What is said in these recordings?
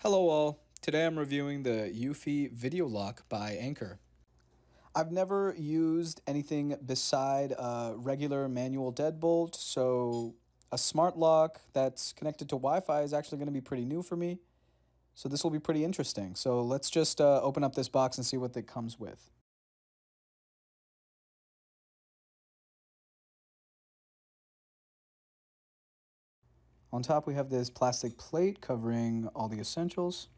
Hello all, today I'm reviewing the eufy video lock by Anchor. I've never used anything beside a regular manual deadbolt, so a smart lock that's connected to Wi-Fi is actually going to be pretty new for me. So this will be pretty interesting. So let's just open up this box and see what it comes with. On top we have this plastic plate covering all the essentials.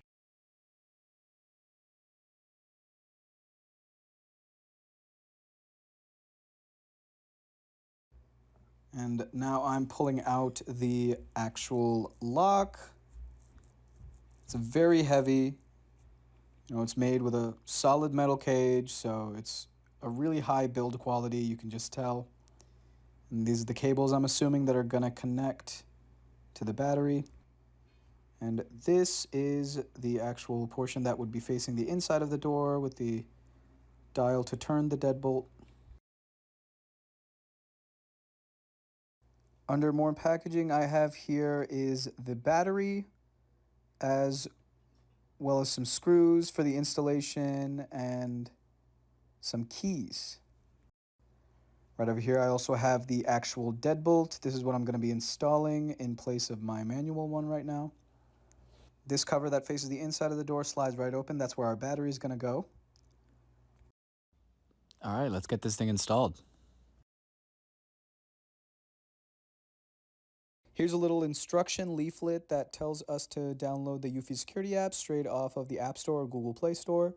And now I'm pulling out the actual lock. It's very heavy. It's made with a solid metal cage, so it's a really high build quality, you can just tell. And these are the cables, I'm assuming, that are gonna connect to the battery. And this is the actual portion that would be facing the inside of the door with the dial to turn the deadbolt. Under more packaging I have here is the battery, as well as some screws for the installation and some keys. Right over here I also have the actual deadbolt. This is what I'm going to be installing in place of my manual one right now. This cover that faces the inside of the door slides right open. That's where our battery is going to go. All right, let's get this thing installed. Here's a little instruction leaflet that tells us to download the eufy security app straight off of the App Store or Google Play Store.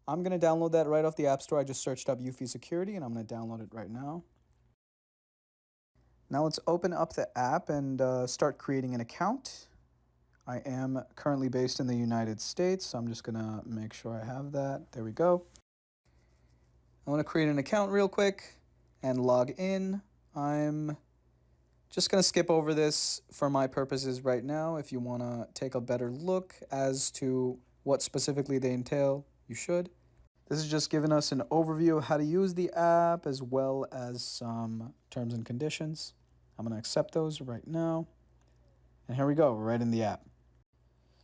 I'm going to download that right off the App Store. I just searched up eufy security and I'm going to download it right now. Now let's open up the app and start creating an account. I am currently based in the United States, so I'm just gonna make sure I have that. There we go. I want to create an account real quick and log in. I'm just gonna skip over this for my purposes right now. If you want to take a better look as to what specifically they entail, you should. This is just giving us an overview of how to use the app as well as some terms and conditions. I'm gonna accept those right now. And here we go, we're right in the app.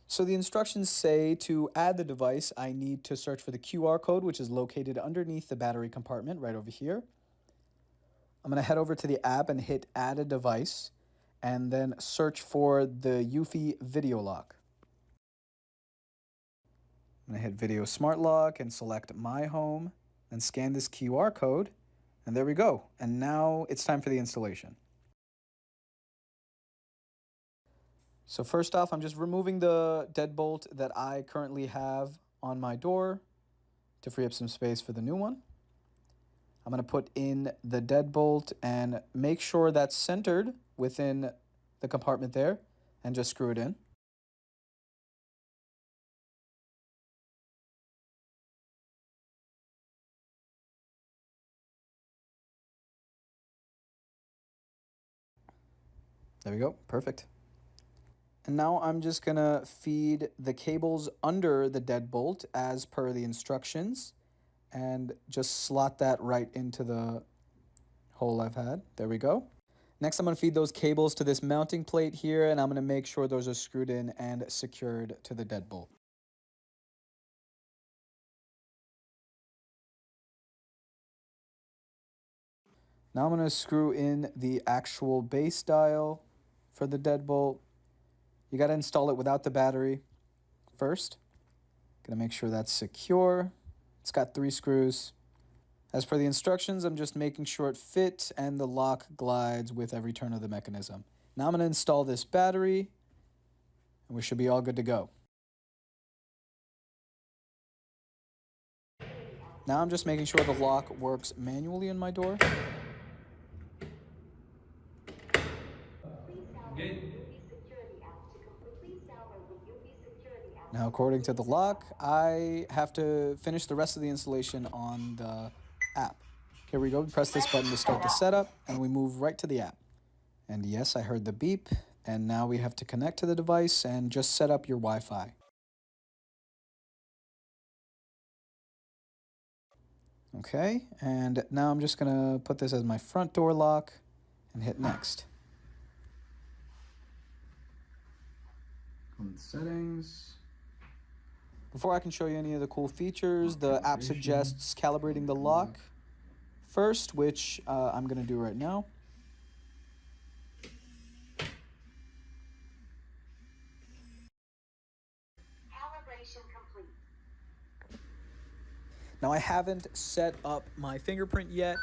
So the instructions say to add the device, I need to search for the QR code, which is located underneath the battery compartment right over here. I'm going to head over to the app and hit add a device and then search for the eufy video lock. I'm going to hit video smart lock and select my home and scan this QR code. And there we go. And now it's time for the installation. So first off, I'm just removing the deadbolt that I currently have on my door to free up some space for the new one. I'm going to put in the deadbolt and make sure that's centered within the compartment there and just screw it in. There we go, perfect. And now I'm just gonna feed the cables under the deadbolt as per the instructions and just slot that right into the hole I've had. There we go. Next, I'm gonna feed those cables to this mounting plate here, and I'm gonna make sure those are screwed in and secured to the deadbolt. Now I'm gonna screw in the actual base dial for the deadbolt. You got to install it without the battery first. Gonna make sure that's secure. It's got 3 screws. As per the instructions, I'm just making sure it fits and the lock glides with every turn of the mechanism. Now I'm gonna install this battery and we should be all good to go. Now I'm just making sure the lock works manually in my door. Now, according to the lock, I have to finish the rest of the installation on the app. Here we go. Press this button to start the setup, and we move right to the app. And yes, I heard the beep, and now we have to connect to the device and just set up your Wi-Fi. Okay, and now I'm just gonna put this as my front door lock and hit next. on settings. Before I can show you any of the cool features, the app suggests calibrating the lock first, which I'm going to do right now. Calibration complete. Now I haven't set up my fingerprint yet,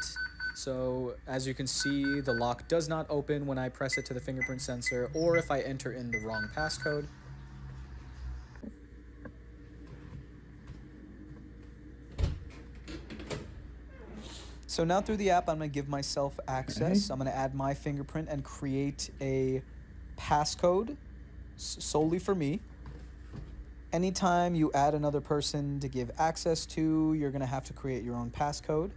so as you can see, the lock does not open when I press it to the fingerprint sensor or if I enter in the wrong passcode. So now through the app, I'm going to give myself access. I'm going to add my fingerprint and create a passcode solely for me. Anytime you add another person to give access to, you're going to have to create your own passcode.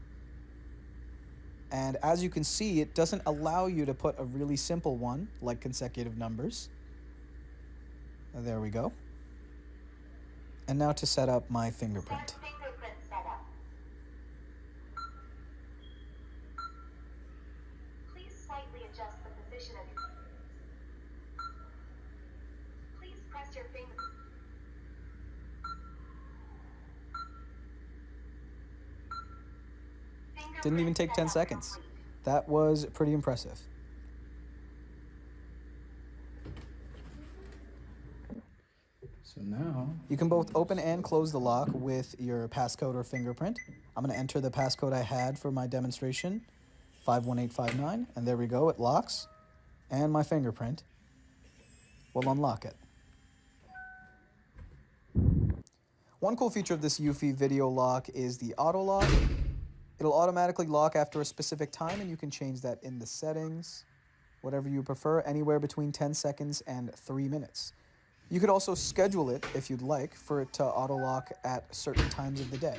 And as you can see, it doesn't allow you to put a really simple one, like consecutive numbers. There we go. And now to set up my fingerprint. Fingerprint setup. Please slightly adjust the position of your... Please press your finger... Didn't even take 10 seconds. That was pretty impressive. So now you can both open and close the lock with your passcode or fingerprint. I'm going to enter the passcode I had for my demonstration, 51859, and there we go, it locks. And my fingerprint will unlock it. One cool feature of this eufy video lock is the auto lock. It'll automatically lock after a specific time, and you can change that in the settings, whatever you prefer, anywhere between 10 seconds and 3 minutes. You could also schedule it, if you'd like, for it to auto lock at certain times of the day.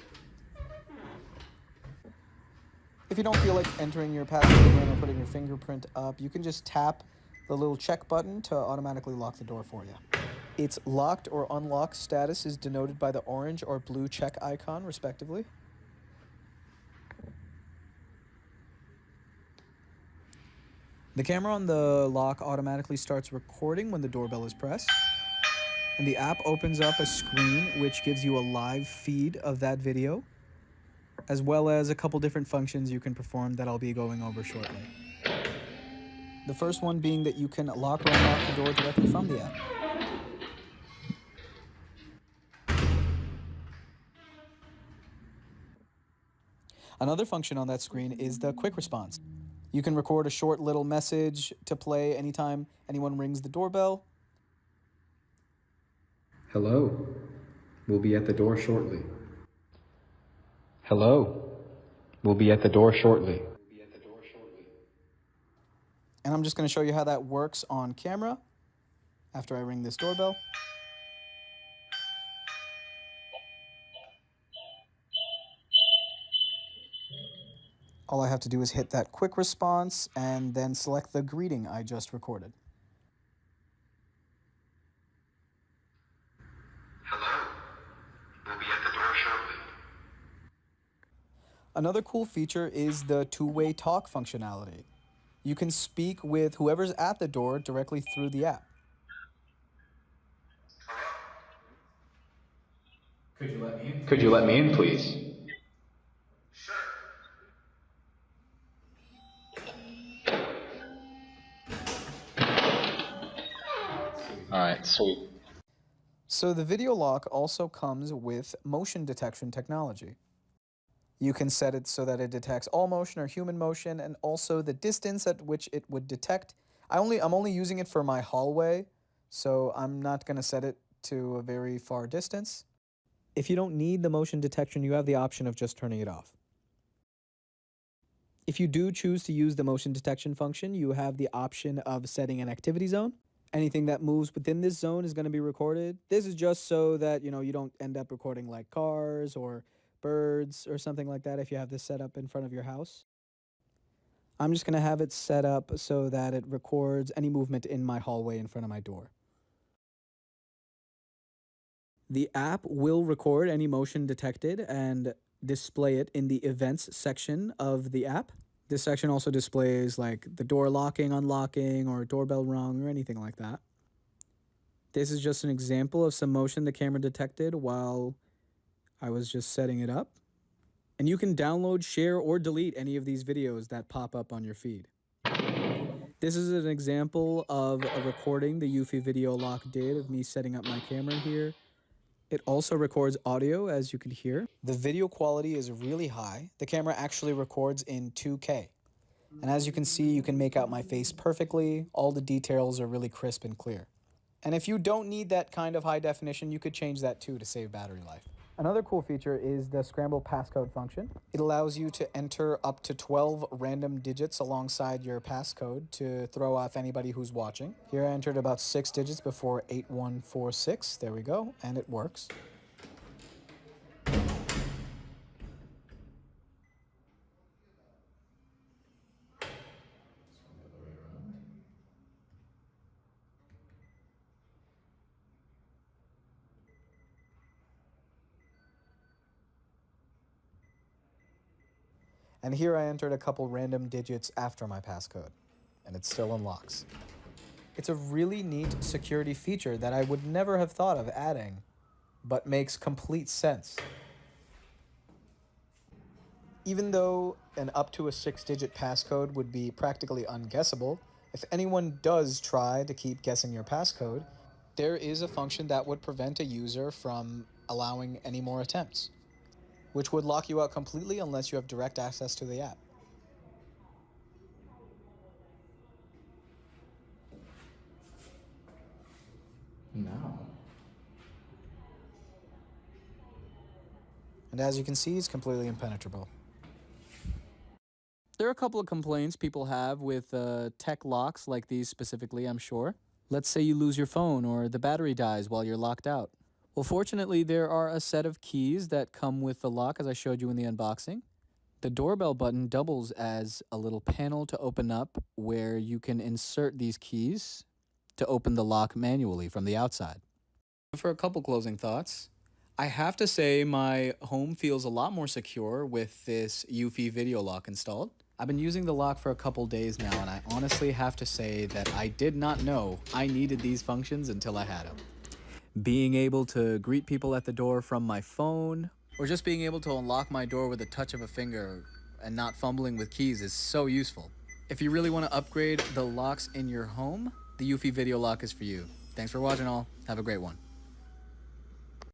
If you don't feel like entering your password again or putting your fingerprint up, you can just tap the little check button to automatically lock the door for you. Its locked or unlocked status is denoted by the orange or blue check icon, respectively. The camera on the lock automatically starts recording when the doorbell is pressed. And the app opens up a screen which gives you a live feed of that video, as well as a couple different functions you can perform that I'll be going over shortly. The first one being that you can lock or unlock the door directly from the app. Another function on that screen is the quick response. You can record a short little message to play anytime anyone rings the doorbell. Hello. We'll be at the door shortly. Hello. We'll be at the door shortly. And I'm just going to show you how that works on camera after I ring this doorbell. All I have to do is hit that quick response and then select the greeting I just recorded. Hello. We'll be at the door shortly. Another cool feature is the two-way talk functionality. You can speak with whoever's at the door directly through the app. Could you let me in, please? Sure. All right, sweet. So the video lock also comes with motion detection technology. You can set it so that it detects all motion or human motion, and also the distance at which it would detect. I'm only using it for my hallway, so I'm not going to set it to a very far distance. If you don't need the motion detection, you have the option of just turning it off. If you do choose to use the motion detection function, you have the option of setting an activity zone. Anything that moves within this zone is going to be recorded. This is just so that, you don't end up recording like cars or birds or something like that if you have this set up in front of your house. I'm just going to have it set up so that it records any movement in my hallway in front of my door. The app will record any motion detected and display it in the events section of the app. This section also displays like the door locking, unlocking, or doorbell rung, or anything like that. This is just an example of some motion the camera detected while I was just setting it up. And you can download, share, or delete any of these videos that pop up on your feed. This is an example of a recording the eufy video lock did of me setting up my camera here. It also records audio, as you can hear. The video quality is really high. The camera actually records in 2K. And as you can see, you can make out my face perfectly. All the details are really crisp and clear. And if you don't need that kind of high definition, you could change that too to save battery life. Another cool feature is the scramble passcode function. It allows you to enter up to 12 random digits alongside your passcode to throw off anybody who's watching. Here I entered about 6 digits before 8146. There we go, and it works. And here I entered a couple random digits after my passcode, and it still unlocks. It's a really neat security feature that I would never have thought of adding, but makes complete sense. Even though an up to a 6-digit passcode would be practically unguessable, if anyone does try to keep guessing your passcode, there is a function that would prevent a user from allowing any more attempts, which would lock you out completely unless you have direct access to the app. No. And as you can see, it's completely impenetrable. There are a couple of complaints people have with tech locks like these specifically, I'm sure. Let's say you lose your phone or the battery dies while you're locked out. Well, fortunately, there are a set of keys that come with the lock, as I showed you in the unboxing. The doorbell button doubles as a little panel to open up where you can insert these keys to open the lock manually from the outside. For a couple closing thoughts, I have to say my home feels a lot more secure with this eufy video lock installed. I've been using the lock for a couple days now, and I honestly have to say that I did not know I needed these functions until I had them. Being able to greet people at the door from my phone, or just being able to unlock my door with a touch of a finger and not fumbling with keys is so useful. If you really want to upgrade the locks in your home, the eufy video lock is for you. Thanks for watching all. Have a great one.